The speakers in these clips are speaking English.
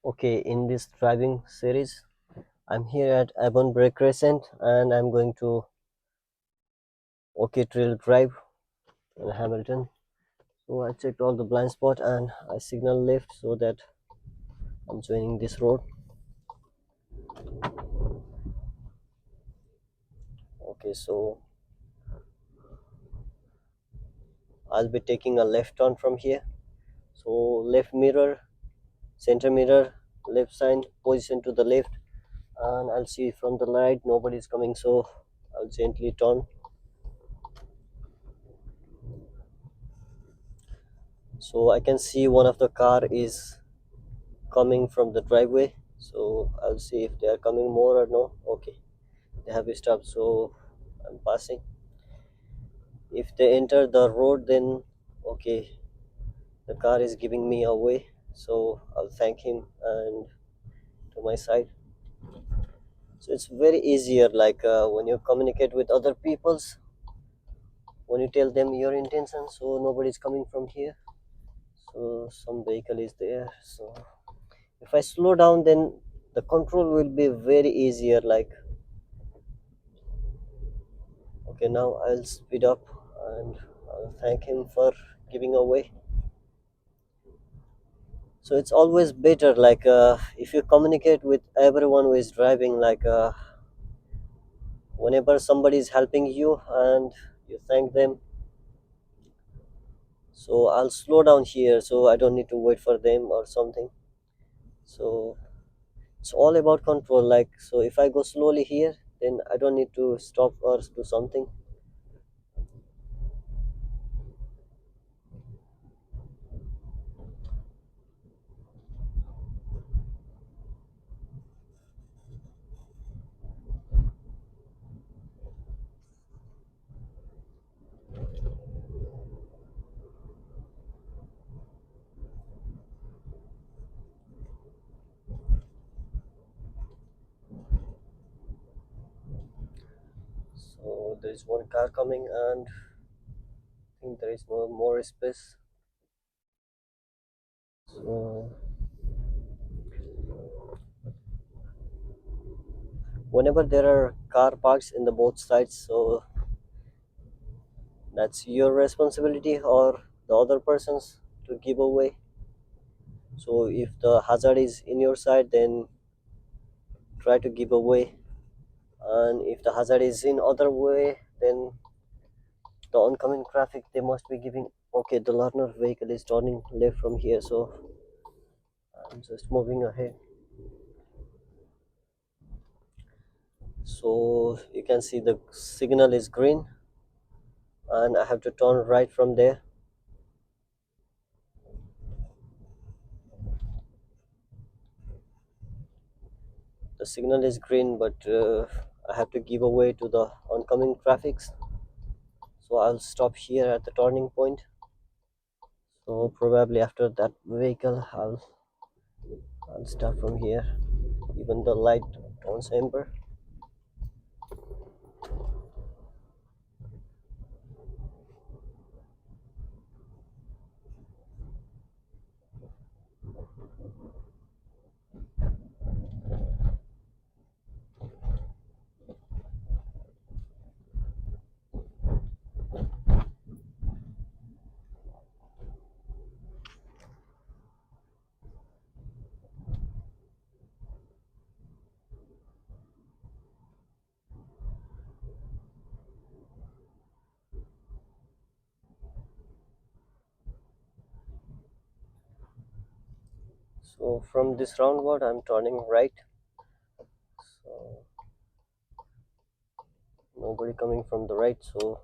Okay, in this driving series, I'm here at Avonbrae Crescent and I'm going to Ochiltree Drive in Hamilton. So I checked all the blind spot and I signal left so that I'm joining this road. Okay, so I'll be taking a left turn from here. So left mirror, center mirror, left sign, position to the left, and I'll see from the right nobody's coming, so I'll gently turn. So I can see one of the car is coming from the driveway, so I'll see if they are coming more or no. Okay, they have stopped, so I'm passing. If they enter the road, then okay, the car is giving me away, so I'll thank him and to my side. So it's very easier, like when you communicate with other peoples, when you tell them your intention, so nobody's coming from here, so some vehicle is there. So if I slow down, then the control will be very easier, like okay, now I'll speed up and I'll thank him for giving away. So it's always better, like if you communicate with everyone who is driving, like whenever somebody is helping you and you thank them. So I'll slow down here so I don't need to wait for them or something. So it's all about control, like so if I go slowly here, then I don't need to stop or do something. So there is one car coming and I think there is no more space. So whenever there are car parks in the both sides, so that's your responsibility or the other person's to give away. So if the hazard is in your side, then try to give away, and if the hazard is in other way, then the oncoming traffic they must be giving. Okay, the learner vehicle is turning left from here, so I'm just moving ahead. So you can see the signal is green and I have to turn right from there. The signal is green, but I have to give away to the oncoming traffics, so I'll stop here at the turning point. So probably after that vehicle I'll start from here, even the light turns amber. So from this roundabout I'm turning right, so nobody coming from the right. So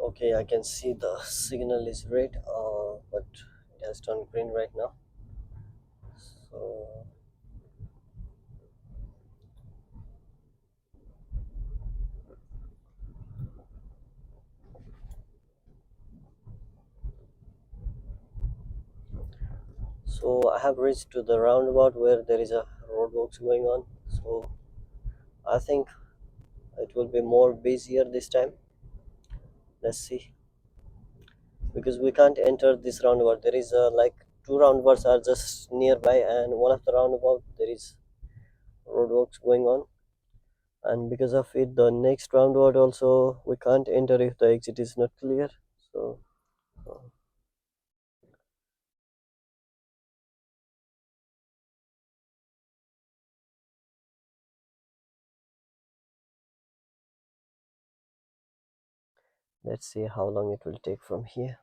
Okay, I can see the signal is red, but it has turned green right now. So, so I have reached to the roundabout where there is a roadworks going on. So I think it will be more busier this time. Let's see, because we can't enter this roundabout. There is like two roundabouts are just nearby, and one of the roundabout there is roadworks going on, and because of it the next roundabout also we can't enter if the exit is not clear. So uh, let's see how long it will take from here.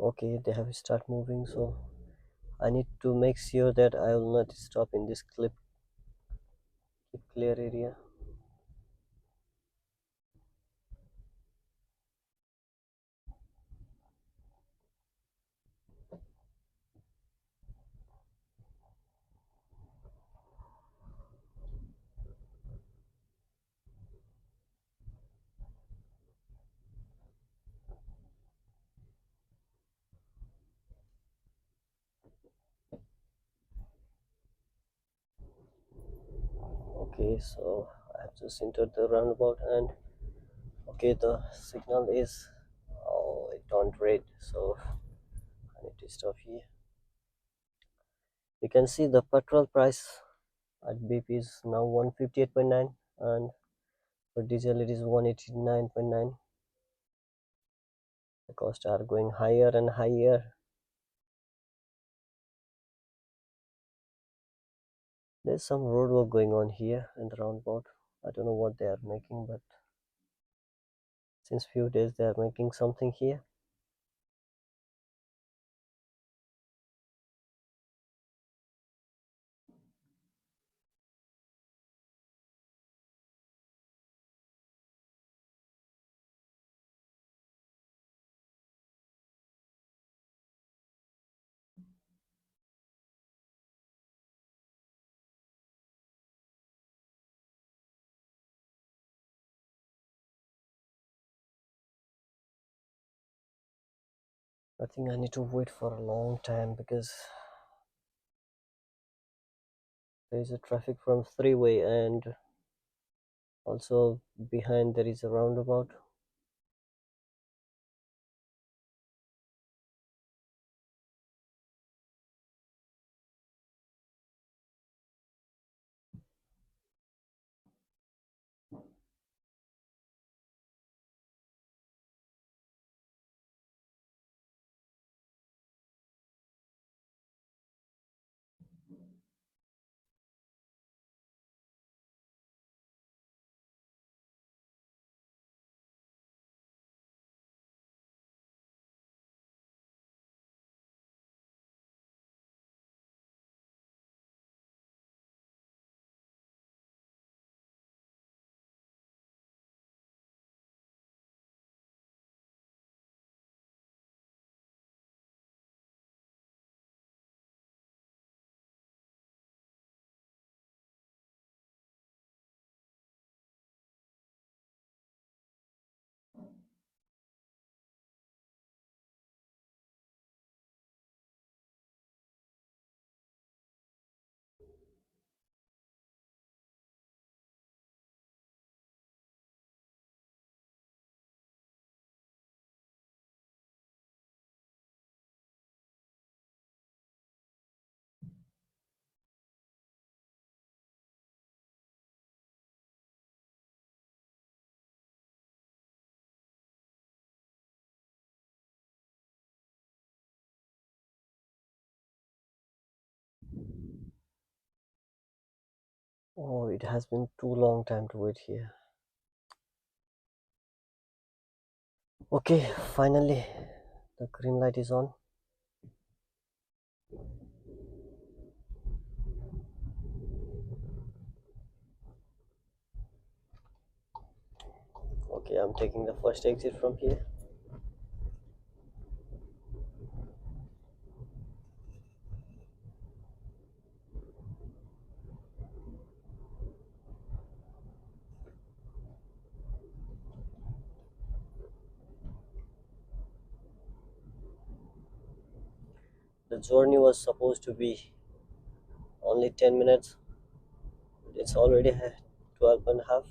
Okay, they have start moving, so I need to make sure that I will not stop in this keep clear area. Okay, so I have just entered the roundabout, and okay, the signal is, oh, it turned red, so I need to stop here. You can see the petrol price at BP is now 158.9, and for diesel it is 189.9. The costs are going higher and higher. There's some road work going on here in the roundabout. I don't know what they are making, but since few days they are making something here. I think I need to wait for a long time because there is a traffic from three-way, and also behind there is a roundabout. Oh, it has been too long time to wait here. Okay, finally the green light is on. Okay, I'm taking the first exit from here. The journey was supposed to be only 10 minutes. It's already 12 and a half.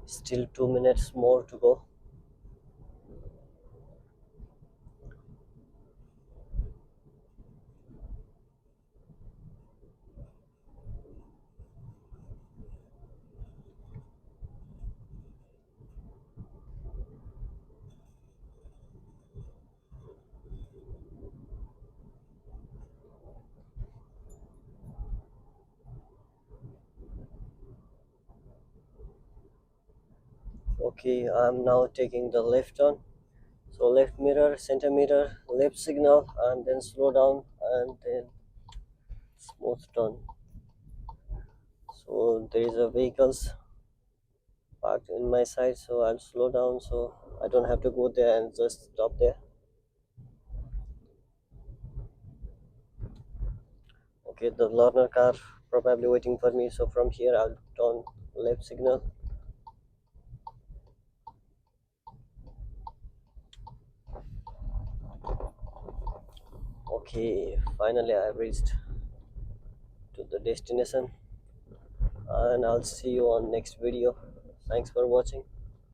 Still 2 minutes more to go. Okay, I'm now taking the left turn. So left mirror, center mirror, left signal, and then slow down and then smooth turn. So there is a vehicles parked in my side, so I'll slow down so I don't have to go there and just stop there. Okay, the learner car probably waiting for me, so from here I'll turn left signal. Okay, finally I reached to the destination, and I'll see you on next video. Thanks for watching.